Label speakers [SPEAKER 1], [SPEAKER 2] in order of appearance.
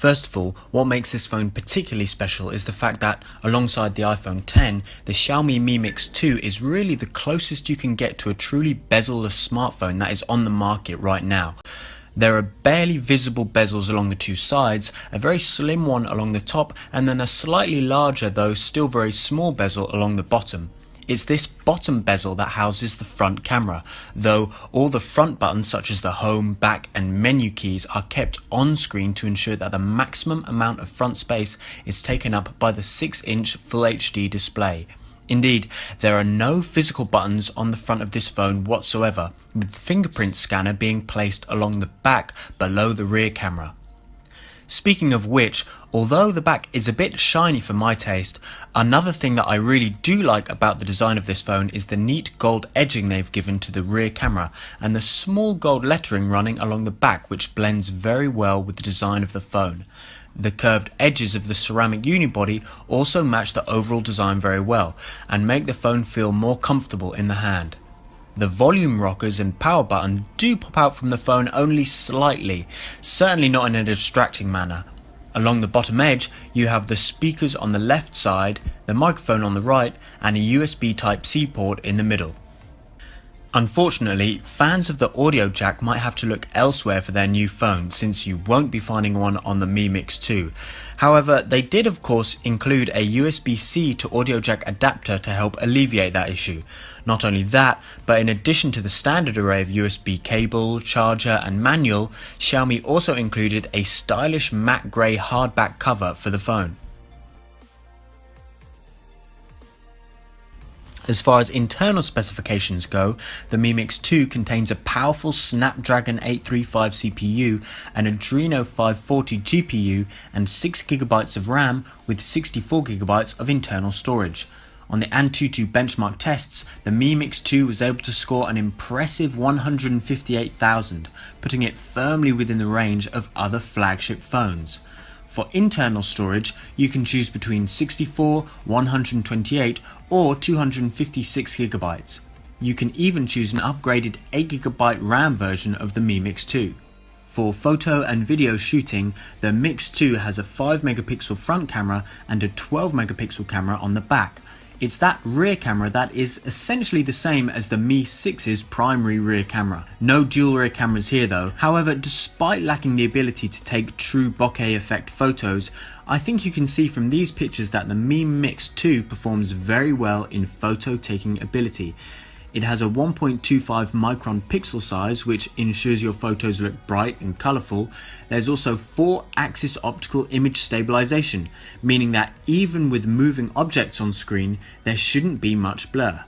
[SPEAKER 1] First of all, what makes this phone particularly special is the fact that, alongside the iPhone X, the Xiaomi Mi Mix 2 is really the closest you can get to a truly bezel-less smartphone that is on the market right now. There are barely visible bezels along the two sides, a very slim one along the top, and then a slightly larger though still very small bezel along the bottom. It's this bottom bezel that houses the front camera, though all the front buttons such as the home, back and menu keys are kept on screen to ensure that the maximum amount of front space is taken up by the 6-inch Full HD display. Indeed, there are no physical buttons on the front of this phone whatsoever, with the fingerprint scanner being placed along the back below the rear camera. Speaking of which, although the back is a bit shiny for my taste, another thing that I really do like about the design of this phone is the neat gold edging they've given to the rear camera and the small gold lettering running along the back, which blends very well with the design of the phone. The curved edges of the ceramic unibody also match the overall design very well and make the phone feel more comfortable in the hand. The volume rockers and power button do pop out from the phone only slightly, certainly not in a distracting manner. Along the bottom edge, you have the speakers on the left side, the microphone on the right, and a USB Type-C port in the middle. Unfortunately, fans of the audio jack might have to look elsewhere for their new phone, since you won't be finding one on the Mi Mix 2. However, they did of course include a USB-C to audio jack adapter to help alleviate that issue. Not only that, but in addition to the standard array of USB cable, charger and manual, Xiaomi also included a stylish matte grey hardback cover for the phone. As far as internal specifications go, the Mi Mix 2 contains a powerful Snapdragon 835 CPU, an Adreno 540 GPU and 6GB of RAM with 64GB of internal storage. On the Antutu benchmark tests, the Mi Mix 2 was able to score an impressive 158,000, putting it firmly within the range of other flagship phones. For internal storage, you can choose between 64, 128 or 256GB. You can even choose an upgraded 8GB RAM version of the Mi Mix 2. For photo and video shooting, the Mix 2 has a 5MP front camera and a 12MP camera on the back. It's that rear camera that is essentially the same as the Mi 6's primary rear camera. No dual rear cameras here though. However, despite lacking the ability to take true bokeh effect photos, I think you can see from these pictures that the Mi Mix 2 performs very well in photo taking ability. It has a 1.25 micron pixel size, which ensures your photos look bright and colourful. There's also 4-axis optical image stabilization, meaning that even with moving objects on screen, there shouldn't be much blur.